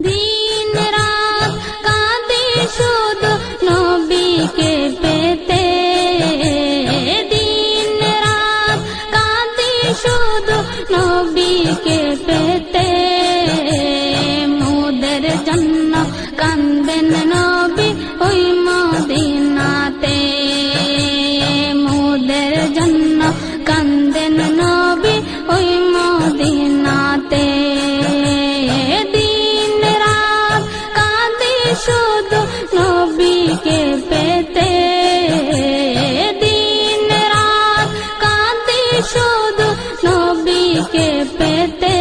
দিন রাত কাঁদি শুধু নবীকে পেতে, দিন রাত কাঁদি শুধু নবীকে পেতে, মোদের জন্য কান্দেন নবী ওই মদিনাতে, মোদের জন্য কান্দেন নবী ওই মদিনাতে। দিন রাত কাঁদি শুধু নবীকে পেতে, দিন রাত কাঁদি শুধু নবীকে পেতে,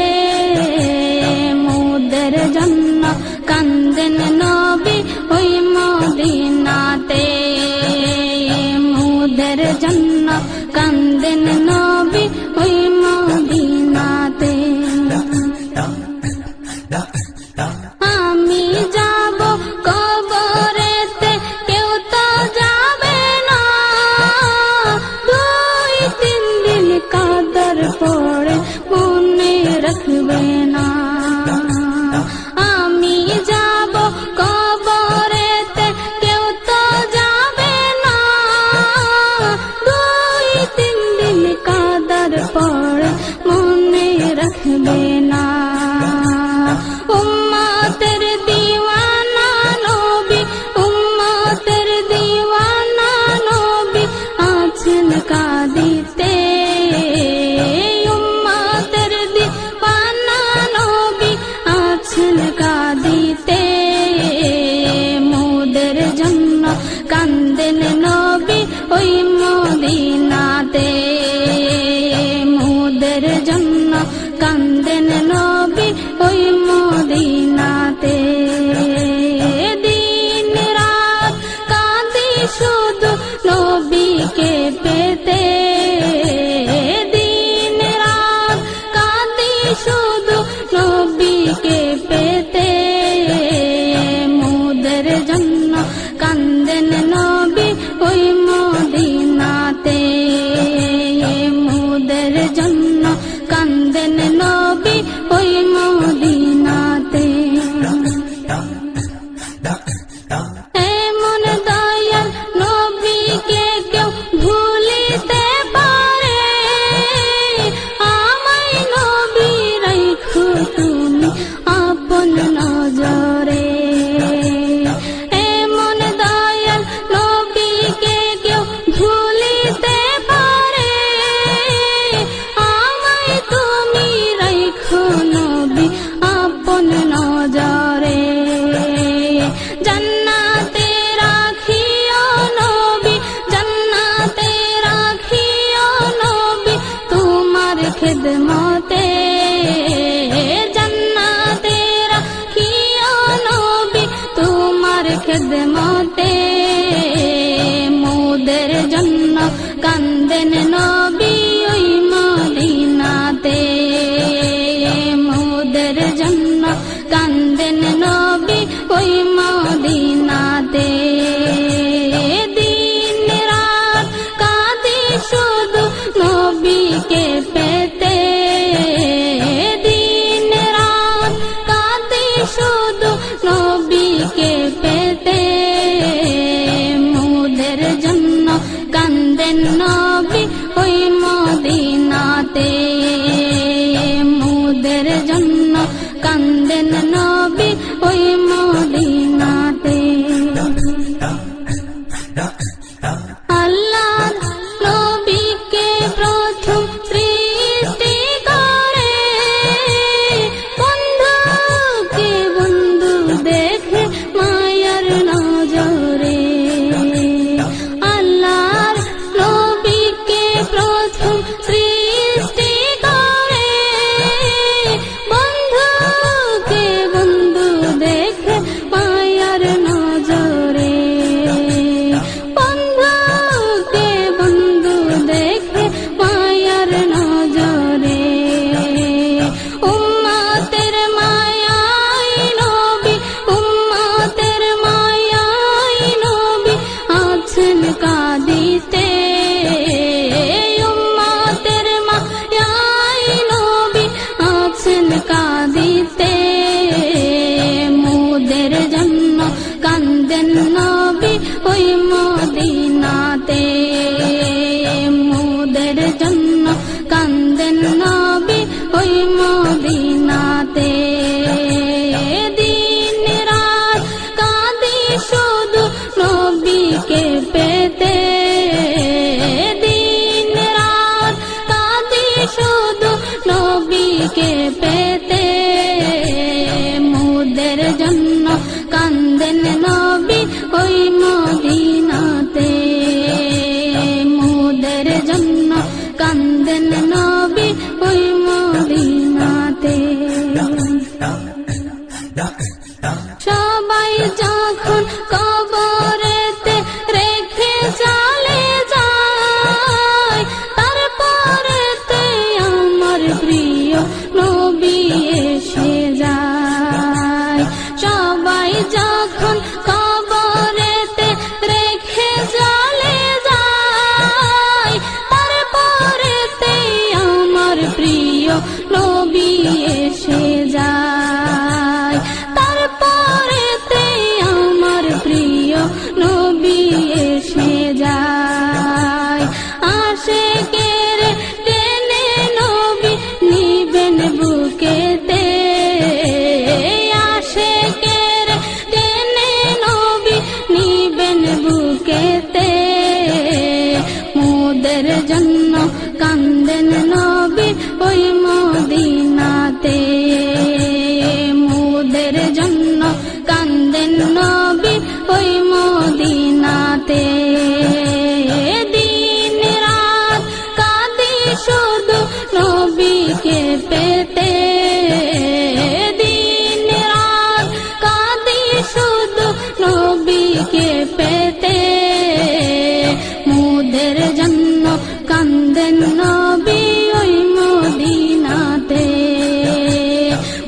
মোদের জন্য কান্দেন নবী ওই মদিনাতে, মোদের জন্য কান্দেন নবী ওই মদিনাতে। আমি যাব কবরেতে কেউ তো যাবে না, 2-3 দিন কাদর পড়ে মনে রাখবে না। আমি যাব কবরেতে কেউ তো যাবে না, 2-3 দিন কাদর পড়ে মনে রাখবে না। উম্মতের দিওয়ানা নবী, উম্মতের দিওয়ানা নবী আছেন কাঁদিতে, উম্মতের দিওয়ানা নবী আছেন কাঁদিতে, মোদের জন্য কান্দেন নবী ওই মদিনাতে, মোদের জন্য কান্দেন নবী ওই মদিনাতে। দিন রাত কাঁদি শুধু নবীকে পেতে, দিন রাত কাঁদি শুধু নবীকে পেতে, মোদের জন্য কান্দেন নবী ওই মদিনাতে, মোদের জন্য কান্দেন নবী ওই মদিনাতে। এমন দয়াল নবীকে কেউ ভুলিতে পারে, আমায় নবী রাখো তুমি আপন নজরে, এমন দয়াল নবীকে কেউ ভুলিতে পারে, আমায় তুমি রাখো নবী আপন নজরে। জান্নাতে রাখিও নবী, জান্নাতে রাখিও নবী তোমার খিদমতে, জান্নাতে রাখিও নবী তোমার খিদমতে, মোদের জন্য কান্দেন নবী ওই মদিনাতে, মোদের জন্য কান্দেন নবী ওই মদিনাতে। দিন রাত কাঁদি শুধু নবীকে পেতে, দিন রাত কাঁদি শুধু নবীকে পেতে, মোদের জন্য কান্দেন নবী ওই মদিনাতে, মোদের জন্য কান্দেন নবী ওই মদিনাতে। আল্লাহ নবীকে প্রথম সৃষ্টি করে, বন্ধুকে বন্ধু দেখে মায়ার নজরে, আল্লাহর নবীকে প্রথম সৃষ্টি করে, বন্ধুকে ওই মদিনাতে মোদের জন্য কান্দেন নবী ওই মদিনাতে সবাই যখন কবরেতে রেখে চলে যায় তারপরেতে আমার প্রিয় নবী এসে যায় সবাই যখন কবরেতে রেখে চলে যায় তারপরেতে আমার প্রিয় নবী এসে যায় তারপরেতে আমার প্রিয় নবী এসে যায় আশিকের টেনে নবী নিবেন বুকেতে আশিকের টেনে নবী নিবেন বুকেতে মোদের জন্য কান্দেন নবী ওই মদিনাতে মোদের জন্য কান্দেন নবী ওই মদিনাতে দিন রাত কাঁদি শুধু নবীকে পেতে দিন রাত কাঁদি শুধু নবীকে পেতে মোদের জন্য কান্দেন নবী ওই মদিনাতে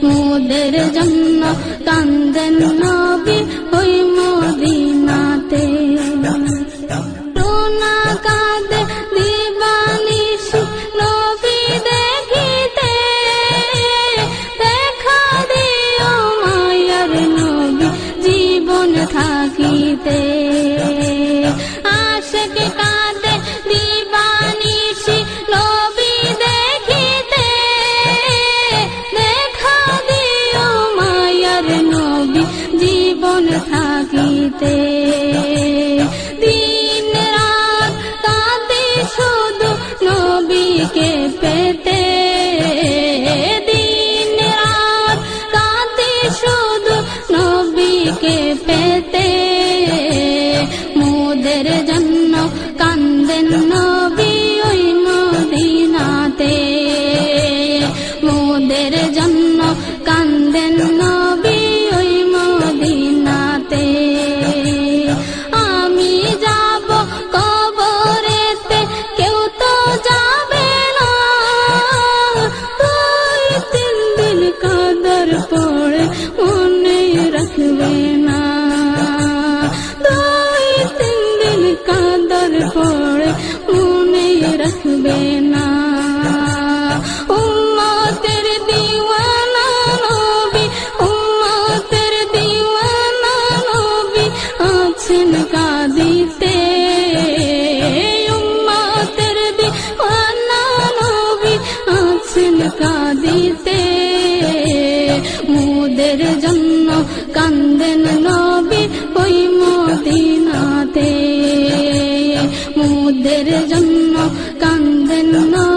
মোদের জন্য কান্দেন নবী ওই মদিনাতে রোনা কাঁদে দিবানিশি নবী দেখিতে দেখা দিও মায়ার নবী জীবন থাকিতে আশিক কাঁদে দিবানিশি নবী দেখিতে দেখা দিও মায়ার নবী জীবন থাকিতে দিন রাত কাঁদে শুধু নবীকে পেতে দিন রাত কাঁদে শুধু নবীকে পেতে মোদের জন্য কান্দেন নবী ওই মদিনাতে মোদের জন্য কান্দেন নবী ওই মদিনাতে আমি যাব কবরেতে কেউ তো যাবে না 2-3 দিন কাদর পড়ে মনে রাখবে না 2-3 দিন কাদর পড়ে মনে রাখবে না উম্মতের দিওয়ানা নবী উম্মতের দিওয়ানা নবী আছেন কাঁদিতে উম্মতের দিওয়ানা নবী আছেন কাঁদিতে মোদের জন্য কান্দেন নবী ওই মদিনাতে মোদের জন্য কান্দেন নবী